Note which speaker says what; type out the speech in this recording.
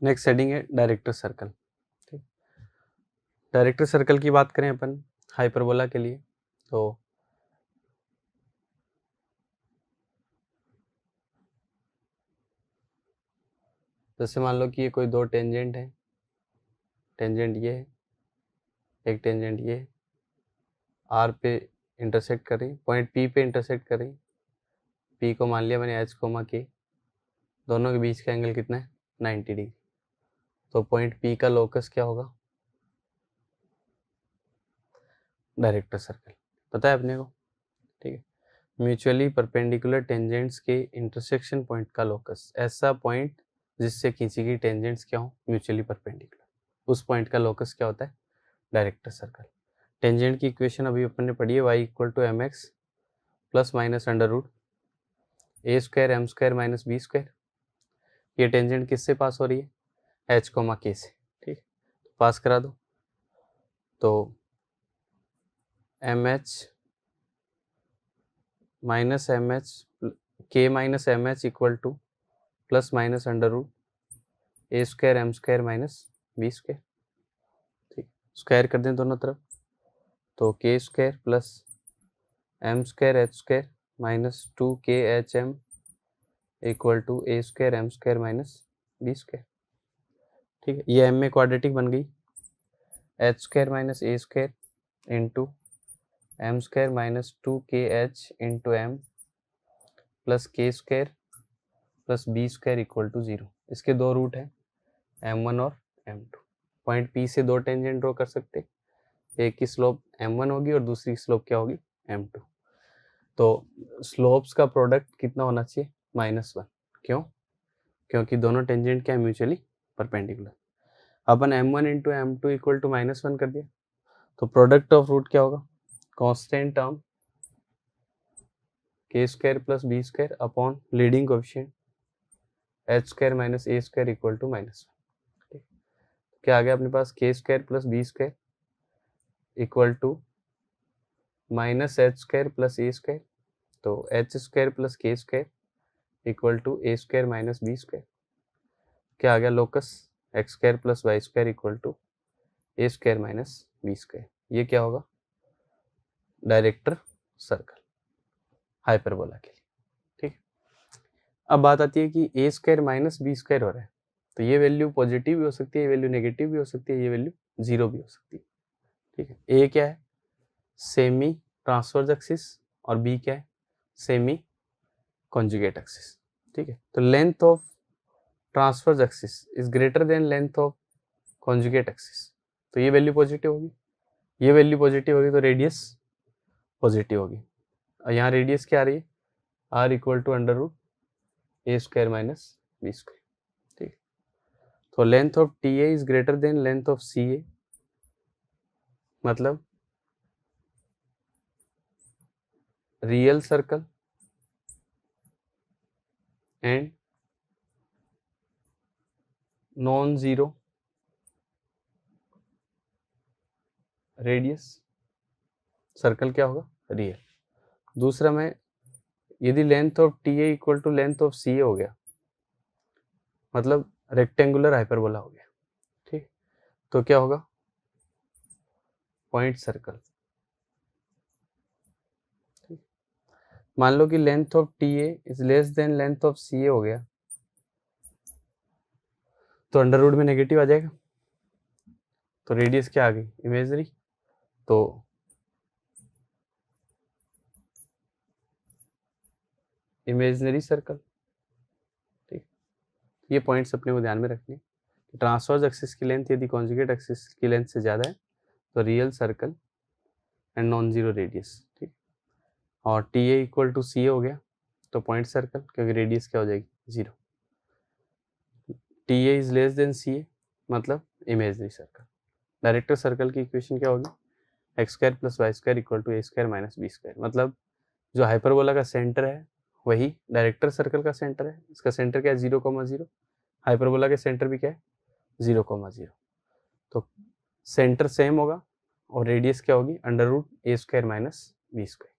Speaker 1: Next heading है director circle. ठीक, director circle की बात करें अपन हाइपरबोला के लिए तो जैसे मान लो कि ये कोई दो टेंजेंट है, टेंजेंट ये है, एक टेंजेंट ये है, आर पे इंटरसेक्ट कर रही, पॉइंट पी पे इंटरसेक्ट कर रही, पी को मान लिया मैंने एच कोमा के, दोनों के बीच का एंगल कितना है 90 डिग्री। तो पॉइंट पी का लोकस क्या होगा, डायरेक्टर सर्कल पता है अपने को। ठीक है, म्यूचुअली परपेंडिकुलर टेंजेंट्स के इंटरसेक्शन पॉइंट का लोकस, ऐसा पॉइंट जिससे किसी की टेंजेंट्स क्या हो म्यूचुअली परपेंडिकुलर, उस पॉइंट का लोकस क्या होता है, डायरेक्टर सर्कल। टेंजेंट की इक्वेशन अभी अपन ने पढ़ी है, y equal to M X plus minus under root A square M square minus B square. ये टेंजेंट किससे पास हो रही है, एच कोमा के से। ठीक है, तो पास करा दो, तो M H minus M H K minus M H equal to plus minus under root A square M square minus B square. ठीक, स्क्वायर कर दें दोनों तरफ, तो K square plus M square H square minus 2khm equal to A square M square minus B square. ठीक है, ये M में क्वाड्रेटिक बन गई, H square minus A square into M square minus 2kh into M plus K square plus B square equal to 0। इसके दो root हैं m1 और m2। पॉइंट P से दो टेंजेंट ड्रॉ कर सकते, एक की स्लोप m1 होगी और दूसरी की स्लोप क्या होगी m2। तो स्लोप्स का प्रोडक्ट कितना होना चाहिए, -1। क्यों, क्योंकि दोनों टेंजेंट क्या है म्यूचुअली परपेंडिकुलर। अपन m1 into m2 equal to -1 कर दिया, तो प्रोडक्ट ऑफ रूट क्या होगा, constant term K square plus B square upon leading coefficient H square minus A square equal to -1। ठीक, क्या आ गया अपने पास, K square plus B square equal to minus H square plus A square, तो H square plus K square equal to A square minus B square. क्या आ गया locus, X square plus Y square equal to A square minus B square. ये क्या होगा, director circle hyperbola के लिए। ठीक, अब बात आती है कि ए स्क्वायर माइनस बी स्क्वायर हो रहा है, तो ये वैल्यू पॉजिटिव भी हो सकती है, ये वैल्यू नेगेटिव भी हो सकती है, ये वैल्यू 0 भी हो सकती है। ठीक है, ए क्या है, सेमी ट्रांसवर्स एक्सिस, और बी क्या है, सेमी कॉन्जुगेट एक्सिस। ठीक है, तो length of transverse axis is greater than length of conjugate axis, तो ये वैल्यू पॉजिटिव होगी, ये वैल्यू पॉजिटिव होगी तो रेडियस पॉजिटिव होगी। और यहाँ रेडियस क्या आ रही है, R equal to under root A square minus B square. ठीक, तो length of T A is greater than length of C A, मतलब real circle and non zero radius circle क्या होगा, रियल। दूसरा में यदि length of T A equal to length of C A हो गया, मतलब रेक्टेंगुलर हाइपरबोला हो गया। ठीक, तो क्या होगा, पॉइंट सर्कल। मान लो कि length of T A is less than length of C A हो गया, तो अंडर रूट में नेगेटिव आ जाएगा, तो रेडियस क्या आ गई, इमेजरी। तो इमेजनरी सर्कल। ठीक, ये पॉइंट्स अपने को ध्यान में रखने, ट्रांसवर्स एक्सिस की लेंथ यदि कॉन्जुगेट एक्सिस की लेंथ से ज़्यादा है तो real circle and non zero radius. ठीक, और T A equal to C A हो गया तो पॉइंट सर्कल, क्योंकि रेडियस क्या हो जाएगी 0। T A is less than C A, मतलब इमेजनरी सर्कल। डायरेक्टर सर्कल की इक्वेशन क्या होगी, X square plus Y square equal to A square minus B square, मतलब जो हाइपरबोला का सेंटर है वही डायरेक्टर सर्कल का सेंटर है। इसका सेंटर क्या है, 0,0। हाइपरबोला के सेंटर भी क्या है, 0,0। तो सेंटर सेम होगा और रेडियस क्या होगी, under root A square minus B square.